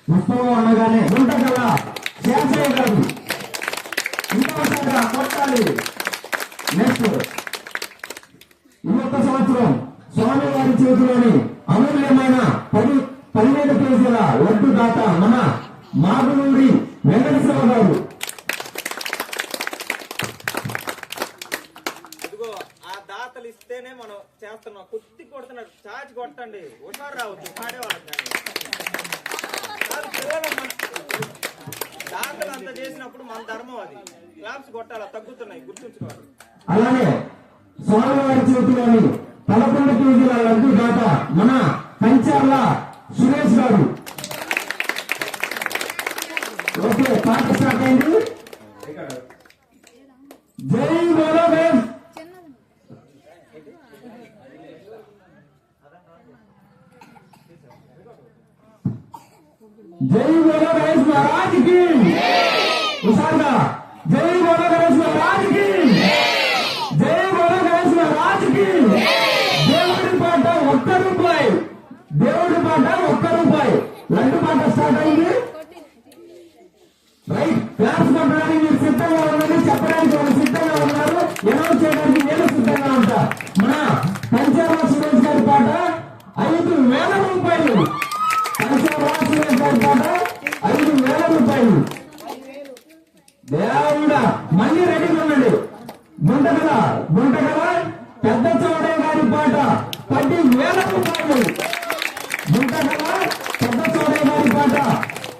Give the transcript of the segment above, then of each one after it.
ఉత్సవం అనగానే గుంటగల శేషయ్య గారు ఇంకోసారిగా కొట్టాలి. నెక్స్ట్ ఈ ఒక్క సంవత్సరం స్వామి వారి చేతిలోని అమూల్యమైన 15 కేజీల లడ్డు దాత మన మాగునూరి వెంకటేశ్వర గారు. దాతలు ఇస్తేనే మనం చేస్తున్నాం. కుత్తి కొడుతున్నాడు, చాచి కొట్టండి, హుషారు రావచ్చు పాడేవాళ్ళకి. దాతలు అంత చేసినప్పుడు మన ధర్మం అది. క్లాప్స్ కొట్టాలా, తగ్గుతున్నాయి, గుర్తుంచుకోవాలి. అలానే స్వామివారి చేతిలోని 11 కేజీల లడ్డు దాత మన కంచర్ల సురేష్ గారు. ఓకే, పాట స్టార్ట్ అయింది. జై బోలో గణేష్. జై బోలో గణేష్ మహారాజ్ కి. హుషారుగా జై బోలో గణేష్ మహారాజ్ కి. జై బోలో గణేష్ మహారాజ్ కి. దేవుడి పాట ₹1. దేవుడి పాట ₹1. లడ్డు పాట స్టార్ట్ అయింది. రైట్, క్లాస్ కొట్టడానికి మీరు సిద్ధంగా ఉండండి. చెప్పడానికి వాళ్ళు సిద్ధంగా ఉన్నారు. అనౌన్స్ చేయడానికి నేను సిద్ధంగా ఉంటా. మన పంచాల సురేష్ గారి పాట ₹5,000. పంచాల సురేష్ గారి పాట ₹5,000. దేవుడా, మళ్ళీ రెడీగా ఉండండి. గుంటగల పెద్ద చౌడయ్య గారి పాట ₹10,000. గుంటగల పెద్ద చౌడయ్య గారి పాట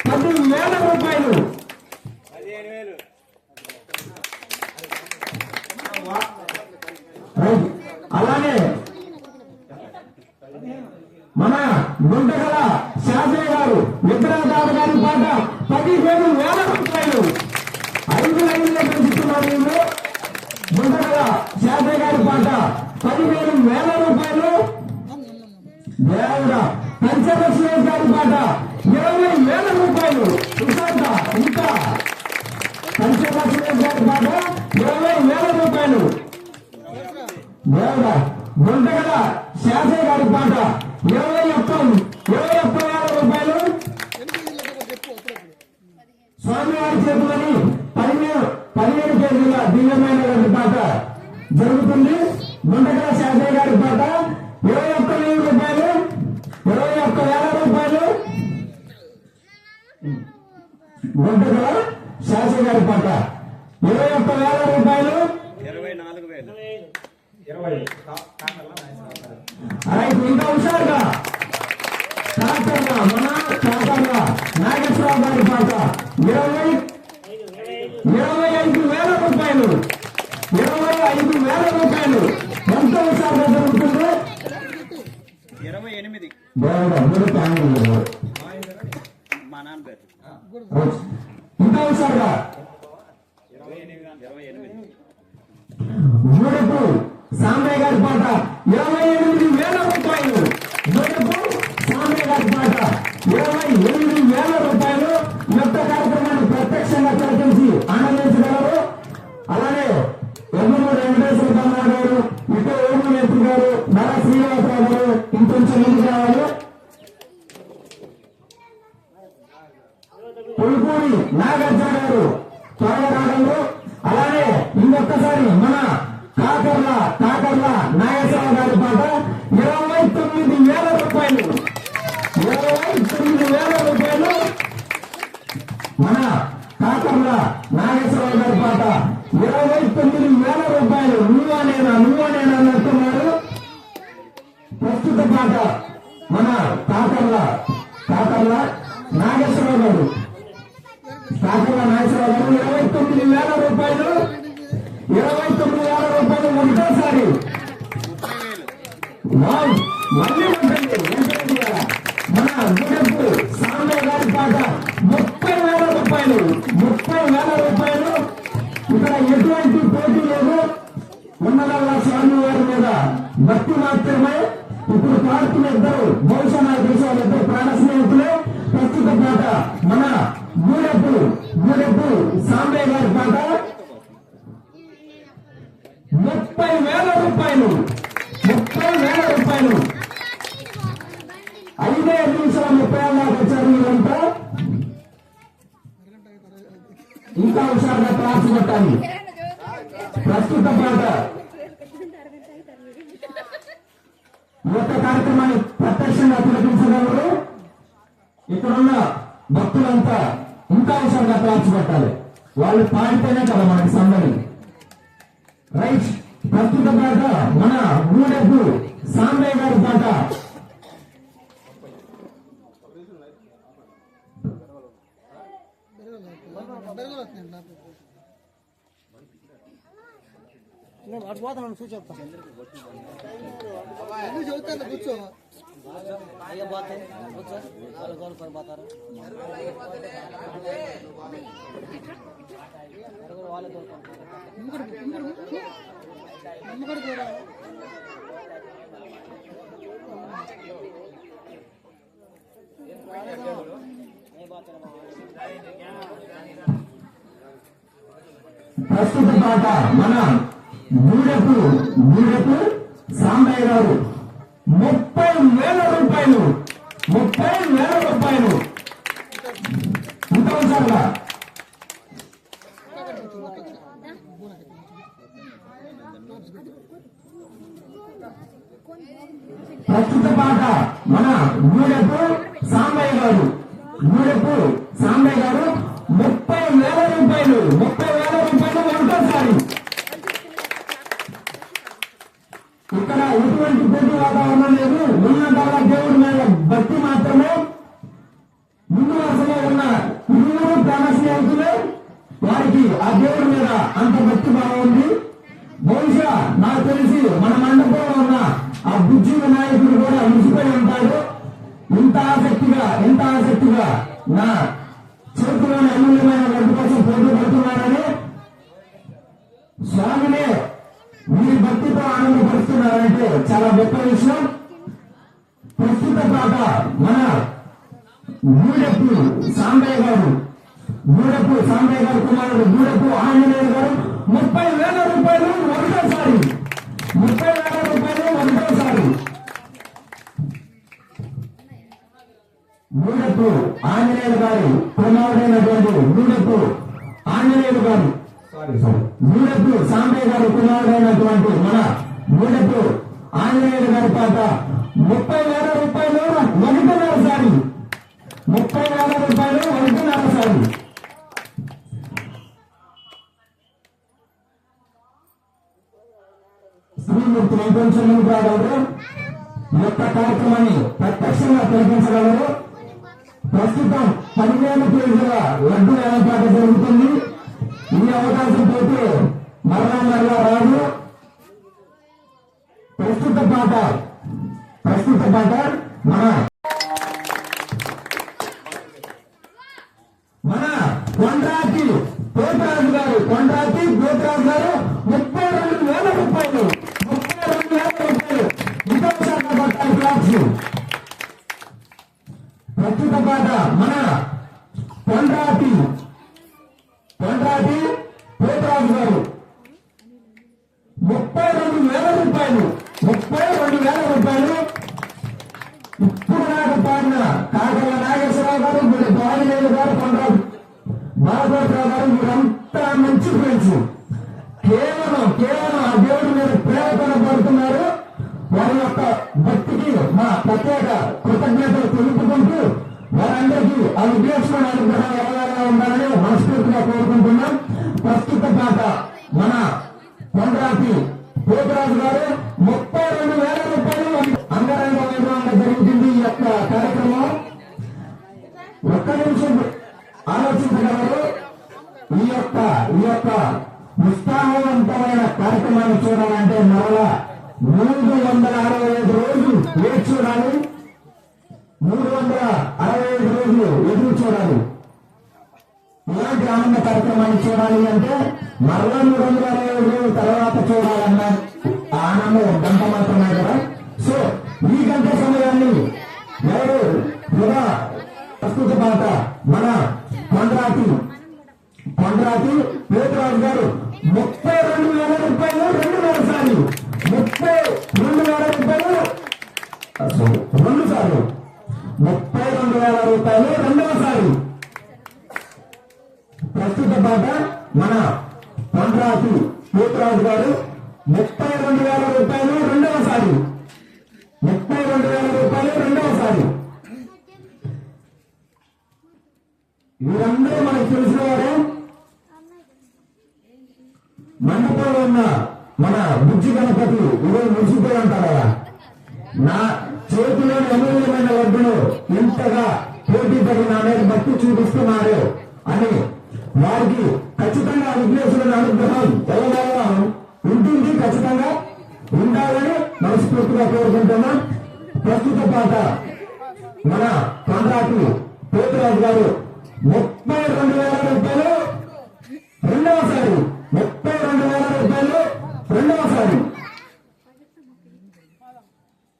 ₹10,000. అలానే మన గుంటగల శాస్త్రి గారు విగ్రహదాత గారి పాట ₹15,000. 5 లైన్లే పెంచుతున్నారు వీళ్ళు. గుంటగల శాస్త్రి గారి పాట ₹15,000. దేవుడా, పంచల సురేష్ గారి పాట ₹20,000. ఇంకా పంచల సురేష్ గారి పాట ₹20,000. దేవుడా, గుంటగల శాస్త్రి గారి పాట ₹21,000. స్వామివారి చేతులని 15 కేజీల దివ్యమైన పాట జరుగుతుంది. గుంటగల శాస్త్రి గారి పాట ₹21,000. ₹21,000. గుంటగల శాస్త్రి గారి పాట ₹21,000. 24,000. ఇంకా హుషారుగా మన నాగేశ్వరరావు గారి పాట ₹25,000. ₹25,000. ఎంత హుషారుగా జరుగుతుంది. 28. మా నాన్న పేరు. ఇంకా హుషారుగా మూడపు సాంబయ్య గారి పాట ₹28,000. మూడపు సాంబయ్య గారి పాట ₹28,000. యొక్క కార్యక్రమాన్ని ప్రత్యక్షంగా తిలకించి ఆనందించగలరు. అలానే ఎమ్మూరు వెంకటేశ్వర గారు, ఇటు ఓము నేత్రి గారు, నర శ్రీనివాసరావు గారు ఇంకొంచెం ముందుకు రావాలి. పుల్పూరి నాగార్జున గారు త్వరగా రాగలరు. అలానే ఇంకొకసారి మన కాకర్ల నాగేశ్వరరావు గారి పాట ₹29,000. ₹29,000. మన కాకర్ల నాగేశ్వరరావు గారి పాట ₹29,000. నువ్వనేనా అన్నట్టున్నారు. ప్రస్తుత పాట మన కాకర్ల నాగేశ్వరరావు గారు ₹29,000. ₹29,000 ఒకటోసారి. మళ్ళీ ఉంటుంది. మన గుడెప్పు సాంబయ్య గారి పాట ₹30,000. ₹30,000. ఇక్కడ ఎటువంటి పోటీ లేదు. ఉన్నదల్లా స్వామి వారి మీద భక్తి మాత్రమే. ఇప్పుడు పాడుతున్న ఇద్దరు బహుశా నాకు తెలిసి వాళ్ళిద్దరు ప్రాణ స్నేహితులే. ప్రస్తుత పాట మన గుడెప్పు సాంబయ్య గారి పాట ₹30,000. ₹30,000. 5 నిమిషాల 30 ఏళ్ళ ఇంకా హుషారుగా క్లాస్ కొట్టాలి. ప్రస్తుత పాట యొక్క కార్యక్రమాన్ని ప్రత్యక్షంగా తిలకించగలరు. ఇక్కడున్న భక్తులంతా ఇంకా హుషారుగా క్లాస్ కొట్టాలి. వాళ్ళు పాడితేనే కదా మనకి సంబడి. రైట్, ప్రస్తుత పాట మన గూడెపు సాంబయ్య గారి పాట. పోతాను చూసి చెప్తాను చెబుతాను కూర్చో అయ్యా పోతాయి కూర్చో వాళ్ళు గోలు కొని పోతారు వాళ్ళే తోలుకుంటారు కూడా ప్రస్తుత పాట మన గూడెపు సాంబయ్య గారు 30,000 రూపాయలు. 30,000 రూపాయలు. ఇంకా ఉంచారుగా ప్రస్తుత పాట మన గూడెపు సాంబయ్య గారు 30,000 రూపాయలు. 30,000 రూపాయలు ఒకటోసారి. ఇక్కడ ఎటువంటి పోటీ వాతావరణం లేదు. ఉన్న వాళ్ళ దేవుడి మీద భక్తి మాత్రమే. ముందు వరుసలో ఉన్న ఇరువురు ప్రాణ స్నేహితులు, వారికి ఆ దేవుడి మీద అంత భక్తి భావం ఉంది. బహుశా నాకు తెలిసి మన మండపంలో ఉన్న ఆ బుజ్జి వినాయకుడు కూడా ముసిపోయి ఉంటాడు. ఇంత ఆసక్తిగా నా చేతిలోని అమూల్యమైన లడ్డు కోసం పోటీ పడుతున్నారని స్వామినే మీరు భక్తితో ఆనందపరుస్తున్నారంటే చాలా గొప్ప విషయం. ప్రస్తుత పాట మన గూడెపు సాంబయ్య గారు కుమారుడు గూడెపు ఆంజనేయ గారు 30,000 రూపాయలు ఒకటోసారి. 30,000 రూపాయలు ఒకటోసారి. గూడెపు ఆంజనేయులు గారు కుమారుడైనటువంటి గూడెపు సాంబయ్య గారు కుమారుడైనటువంటి మన గూడెపు ఆంజనేయులు గారి పాట 30,000 రూపాయలు ఒకటిన్నరసారి. 30,000 రూపాయలు ఒకటిన్నరసారి. శ్రీమూర్తి కొంచెం ముందు రాగలరు. ఈ యొక్క కార్యక్రమాన్ని ప్రత్యక్షంగా తిలకించగలరు. ప్రస్తుతం 10,000 కేజీల లడ్డు ఏర్పాటు జరుగుతుంది. ఈ అవకాశం పోతే మరలా రాదు. ప్రస్తుత పాట మన కొండ్రాతి పోతరాజు గారు 32,000 రూపాయలు. 32,000 రూపాయలు. విధంగా పట్టాలి క్లాస్. ప్రస్తుత పాట మన కొండ్రాతి పోతరాజు గారు 32,000 రూపాయలు. 32,000 రూపాయలు. ఇప్పుడు నాకు పాడిన కాకల నాగేశ్వరరావు గారు, బాలినేలు గారు, కొండ్రాతి బాలకోట్రావు గారు, మీరంతా మంచి ఫ్రెండ్స్. కేవలం ఆ దేవుడి మీద ప్రేమతో పడుతున్నారు. వారి యొక్క భక్తికి మా ప్రత్యేక కృతజ్ఞతలు తెలుపుకుంటూ వారందరికీ ఆ విద్యాశ్వర అనుగ్రహం ఎవరైనా ఉండాలని మనస్ఫూర్తిగా కోరుకుంటున్నాం. ప్రస్తుత పాట మన కొండ్రాతి పోతరాజు గారు 32,000 రూపాయలు అంగరంగ వైభవంగా జరుగుతుంది ఈ యొక్క కార్యక్రమం. ఒక్క నిమిషం ఆలోచించగలరు. ఈ యొక్క ఉత్సాహవంతమైన కార్యక్రమాన్ని చూడాలంటే మరలా 365 రోజులు వేచి చూడాలి. 365 రోజులు ఎదురు చూడాలి. ఇలాంటి ఆనంద కార్యక్రమాన్ని చూడాలి అంటే మరలా 365 రోజుల తర్వాత చూడాలన్న ఆనందం గంట మాత్రమే కదా. సో ఈ గంట సమయాన్ని ఎవరు కూడా ప్రస్తుత పాట మన కొండ్రాతి పోతరాజు గారు 32,000 రూపాయలు రెండుసారి. 32,000 రూపాయలు 2 సార్లు. 32,000 రూపాయలు రెండవసారి. ప్రస్తుత ప్రస్తుత పాట మన కొండ్రాతి పోతురాజు గారు 32,000 రూపాయలు రెండవసారి. 32,000 రూపాయలు రెండవసారి. వీరందరూ మనకు తెలిసిన వారే. మండపంలో ఉన్న మన బుజ్జి గణపతి ఇరవై మురిసిపోయి ఉంటారు కదా, నా చేతిలోని అమూల్యమైన లడ్డును ఇంతగా పోటీ పడి నా మీద భక్తి చూపిస్తున్నారు అని వారికి ఖచ్చితంగా విఘ్నేశ్వరుని అనుగ్రహం ఎల్లవేళలా ఉంటుంది, ఖచ్చితంగా ఉండాలని మనస్ఫూర్తిగా కోరుకుంటున్నాం. ప్రస్తుత పాట మన కొండ్రాతి పోతురాజు గారు 32,000 రూపాయలు రెండవసారి. 32,000 రూపాయలు రెండవసారి.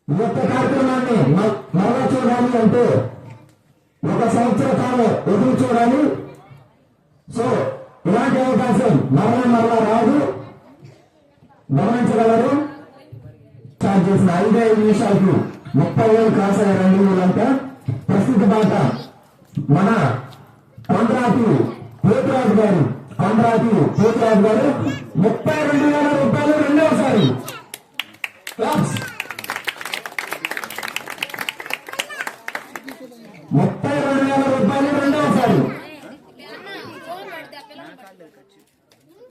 ఈ యొక్క కార్యక్రమాన్ని మరలా చూడాలి అంటే 1 సంవత్సర కాలం ఎదురు చూడాలి. సో ఇలాంటి అవకాశం మరలా రాదు, గమనించగలరు. స్టార్ట్ చేసిన 5 నిమిషాలకు 30,000 కాసాయి 2 అంతా. ప్రస్తుత పాట మన కొండ్రాతి పోతురాజు గారు 32,000 రూపాయలు రెండవసారి. క్లాప్స్. 32,000 రూపాయలు రెండవసారి.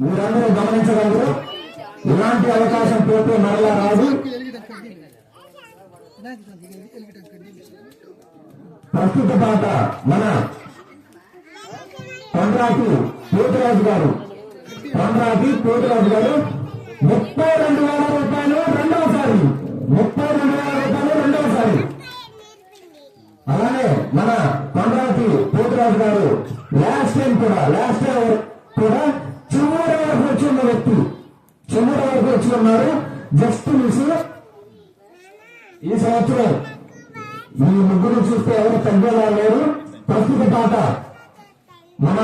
మీరందరూ గమనించగలరు. ఇలాంటి అవకాశం పోతే మరలా రాదు. ప్రస్తుత పాట మన కొండ్రాతి పోతురాజు గారు 32,000 రూపాయలు రెండవసారి. 32,000 రూపాయలు రెండవసారి. అలానే మన కొండ్రాతి పోతురాజు గారు లాస్ట్ టైం కూడా చివరి వరకు వచ్చి ఉన్న వ్యక్తి, చివరి వరకు వచ్చి ఉన్నారు. Just miss. ఈ సంవత్సరం ఈ ముగ్గురు చూస్తే ఎవరు తగ్గేలా లేరు. ప్రస్తుత పాట మన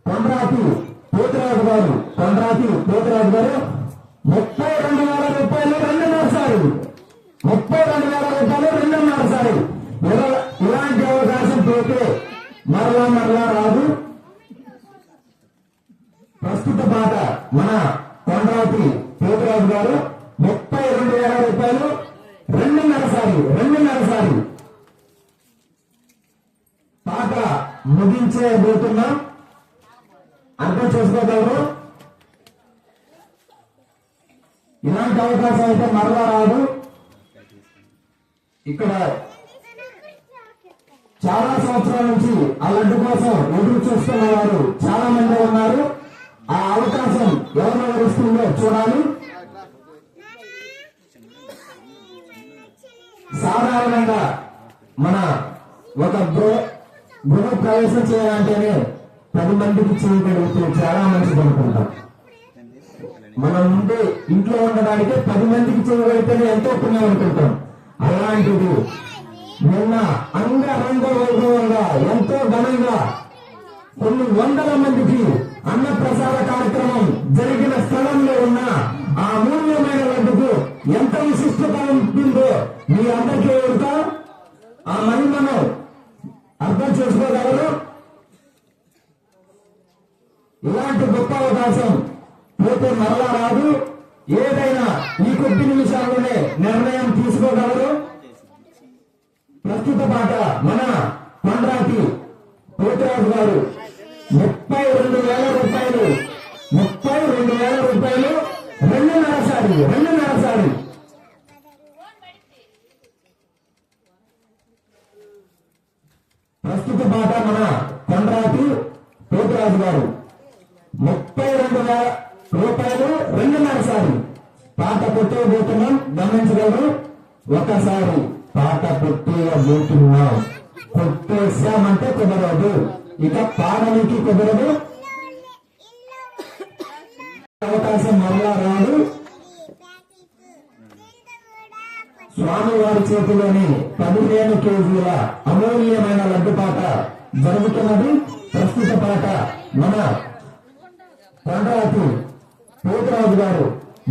కొండ్రాతి పోతురాజు గారు 32,000 రూపాయలు రెండున్నరసారి. 32,000 రూపాయలు రెండున్నరసారి. ఇలాంటి అవకాశం పోతే మరలా రాదు. ప్రస్తుత పాట మన కొండ్రాతి పోతురాజు గారు 32,000 రూపాయలు రెండున్నరసారి. పాట ముగించేబోతున్నాం, అర్థం చేసుకోగలరు. ఇలాంటి అవకాశం అయితే మరలా రాదు. ఇక్కడ చాలా సంవత్సరాల నుంచి ఆ లడ్డు కోసం ఎదురు చూస్తున్న వారు చాలా మంది ఉన్నారు. ఆ అవకాశం ఎవరు వస్తుందో చూడాలి. సాధారణంగా మన ఒక గృహ ప్రవేశం చేయాలంటేనే 10 మందికి చేయగలిగితే చాలా మంచిది అనుకుంటాం. మనం ఉండే ఇంట్లో ఉండడానికి 10 మందికి చేయగలిగితేనే ఎంతో పుణ్యం అనుకుంటాం. అలాంటిది నిన్న అంగరంగ వైభవంగా ఎంతో ఘనంగా కొన్ని వందల మందికి అన్నప్రసాద కార్యక్రమం జరిగిన స్థలంలో ఉన్న ఆ అమూల్యమైన లడ్డుకు ఎంత విశిష్టత ఉంటుందో మీ అందరికీ ఎదుగుతా ఆ మహిమను అర్థం చేసుకోగలరు. ఇలాంటి గొప్ప అవకాశం పోతే మరలా రాదు. ఏదైనా ఈ కొద్ది నిమిషాల్లోనే నిర్ణయం తీసుకోగలరు. ప్రస్తుత పాట మన కొండ్రాతి పోతురాజు గారు 32,000 రూపాయలు. 32,000 రూపాయలు రెండున్నరసారి. ప్రస్తుత పాట మన కొండ్రాతి పోతురాజు గారు 32,000 రూపాయలు రెండున్నరసారి. పాట కొట్టేయబోతున్నాం, గమనించగలరు. ఒకసారి పాట కొట్టేయబోతున్నాం. కొట్టేశామంటే కుదరదు, ఇక పాడడానికి కుదరదు. అవకాశం మరలా రాదు. స్వామివారి చేతిలోని 15 కేజీల అమూల్యమైన లడ్డు పాట జరుగుతున్నది. ప్రస్తుత పాట మన కొండ్రాతి పోతురాజు గారు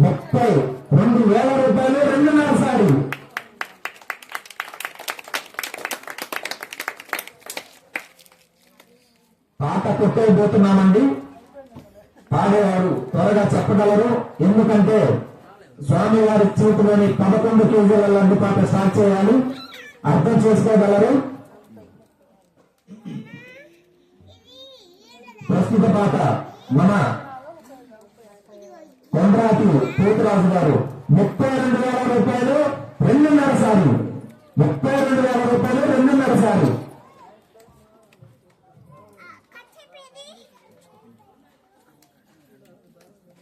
32,000 రూపాయలు రెండున్నరసారి. పాట కొట్టేయబోతున్నామండి. పాడేవారు త్వరగా చెప్పగలరు, ఎందుకంటే స్వామివారి చేతిలోని 11 కేజీల లడ్డు పాట స్టార్ట్ చేయాలి. అర్థం చేసుకోగలరు. ప్రస్తుత పాట మన కొండ్రాతి పోతురాజు గారు 32,000 రూపాయలు 2.5 సార్లు. 32,000 రూపాయలు 2.5 సార్లు.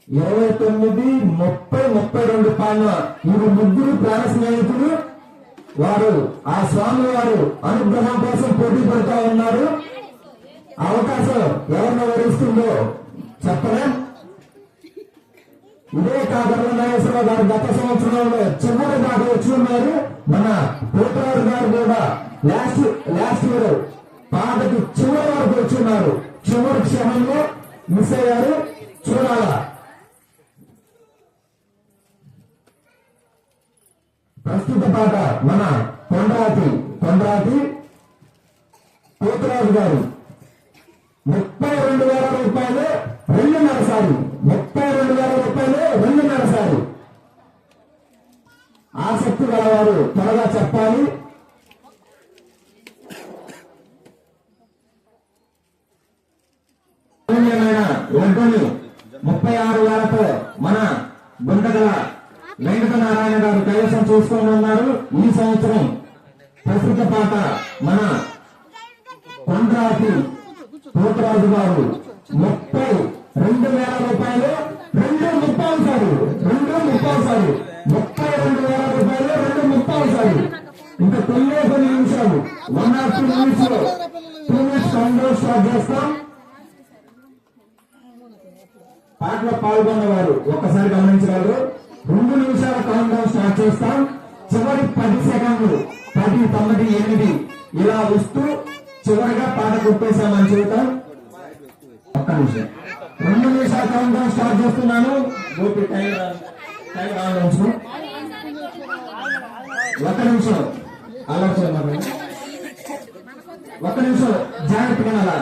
29, 30, 32 పాలన. ఇవి ముగ్గురు ప్రాణ స్నేహితులు. వారు ఆ స్వామి వారు అనుగ్రహం కోసం పోటీ పడుతూ ఉన్నారు. అవకాశం ఎవరిని వరిస్తుందో చెప్పలేం. ఇదే కాకర్ల నాగేశ్వరరావు గారు గత సంవత్సరంలో చివరి దాకా వచ్చి ఉన్నారు. మన పోతురాజు గారు కూడా లాస్ట్ ఇయర్ పాటకి చివరి వరకు వచ్చి ఉన్నారు. చివరి క్షణంలో మిస్ అయ్యారు. చూడాలా. ప్రస్తుత పాట మన కొండ్రాతి పోతురాజు గారు 32,000 రూపాయలు 2.5 సార్లు. 32,000 రూపాయలు 2.5 సార్లు. ఆసక్తి గలవారు త్వరగా చెప్పాలి. లడ్డుని 36,000తో మన గుంటగల వెంకటనారాయణ గారు కైవసం చూసుకొని ఉన్నారు. ఈ సంవత్సరం ప్రస్తుత పాట మన కొండ్రాతి పోతురాజు గారు 32,000 రూపాయలు 2.30 సార్లు. 32,000 రూపాయలు 2.30 సార్లు. ఇంకా కొన్ని నిమిషాలు 1 or 2 minutes లో 2 minutes కౌంట్ డౌన్ స్టార్ట్ చేస్తాం. పాటలో పాల్గొన్నవారు ఒక్కసారి గమనించగలరు. 2 నిమిషాల కౌంట్ డౌన్ స్టార్ట్ చేస్తాం. చివరి 10 సెకండ్లు 10, 9, 8 ఇలా వస్తూ చివరిగా పాట కొట్టేశామని చెబుతాం. ఒక్క నిమిషం. 2 నిమిషాల కౌంట్ డౌన్ స్టార్ట్ చేస్తున్నాను. గోపి టైం ఆలోచన. ఒక్క నిమిషం ఆలోచన. ఒక్క నిమిషం జాగ్రత్తగా అలా.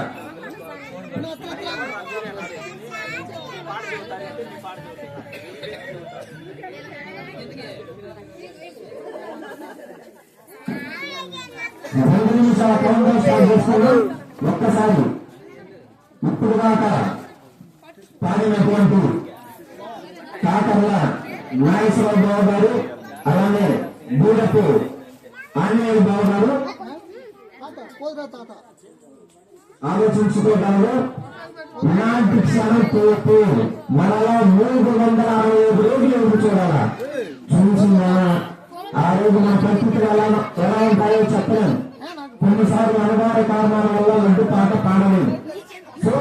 రెండు నిమిషాల కౌంటర్ స్టార్ట్ చేస్తున్నాం. ఒక్కసారి ఇప్పుడు దాకా పాడినటువంటి కాకర్ల నాగేశ్వరరావు బాబు గారు, అలానే బూడపు ఆంజనేయ బాబు గారు ఆలోచించుకోవడంలో ఇలాంటి క్షణం పోతే మనలో 365 రోజులు ఎదురు చూడాలా. చూసిందా ఆ రోజు మన పరిస్థితులు ఎలా ఉంటాయో చెప్పలేం. కొన్నిసార్లు అనుభవ కారణాల వల్ల లడ్డు పాట పాడలేదు. సో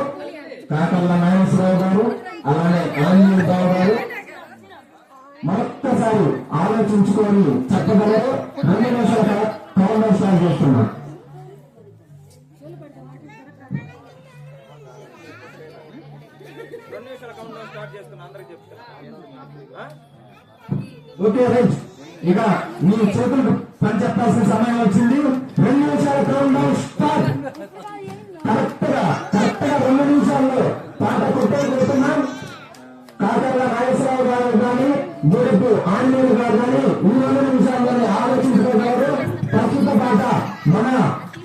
కాకర్ల నాగేశ్వరరావు గారు, అలానే ఆంజనేయ బాబు గారు మరొక్కసారి ఆలోచించుకొని చెప్పగలరు. 2 నిమిషాల కౌంటర్ స్టార్ట్ చేస్తున్నాం. అందరికి చెప్తున్నా. Okay right. ఇక మీ చేతులకు పని చెప్పాల్సిన సమయం వచ్చింది. 2 నిమిషాల కౌంట్ డౌన్ స్టార్ట్. కరెక్ట్ గా 2 నిమిషాల్లో పాట కొట్టేస్తున్నాం. కాకర్ల నాగేశ్వరరావు గారు కానీ, బూడపు ఆంజనేయులు గారు కానీ ఈ 2 నిమిషాల్లోనే ఆలోచించుకోగలరు. ప్రస్తుత పాట మన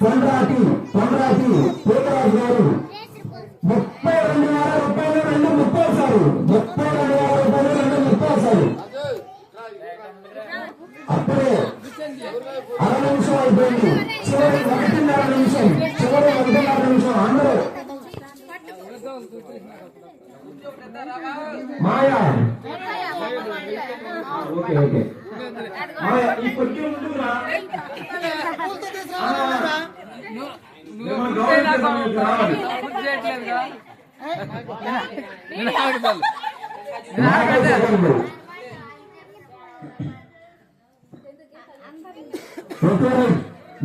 కొండ్రాతి పోతురాజు గారు 32,000 రూపాయలు 2.30 సార్లు. 32,000 రూపాయలు 2.30 సార్లు. అప్పుడే 1/2 నిమిషం అయిపోయింది. చివరి 1.5 నిమిషం. అందరూ మాయా. ఓకే మాయా ఇప్పటికే ముందుగా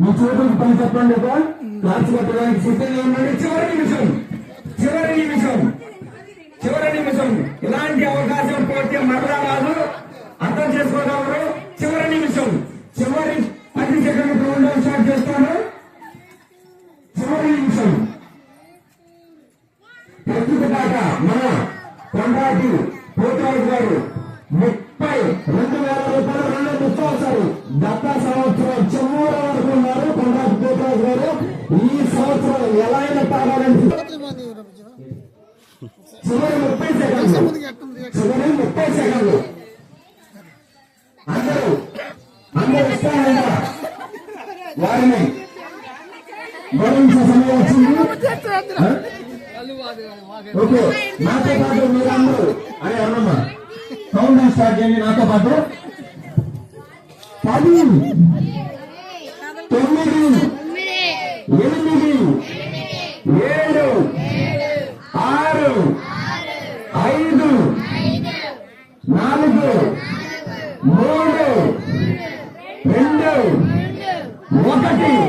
మీ చేతులకు పని చెప్పండి. క్లాస్ కట్టడానికి సిద్ధంగా ఉండండి. చివరి నిమిషం ఇలాంటి అవకాశం పోతే మరలా రాదు. అర్థం చేసుకోగలరు. చివరి నిమిషం. చివరి 10 సెకండ్లు కౌంట్ డౌన్ స్టార్ట్ చేస్తాను. చివరి నిమిషం. కొండాటి పోతురాజు గారు 32,000 రూపాయలు రెండు పుస్తకాలు. గత సంవత్సరం చెమ్మూర వరకు ఉన్నారు కొండాటి పోతురాజు గారు. ఈ సంవత్సరం ఎలా అయినా తాగాలని చివరి 30 సెకండ్లు అందరూ ఇస్తారంట. వారిని గౌరవించే సమయం వచ్చింది. ఓకే, నాతో పాటు మీరందరూ అని అన్నమ్మా సౌండ్ స్టార్ట్ చేయండి. నాతో పాటు 10, 9, 8, 7, 6, 5, 4, 3, 2, 1.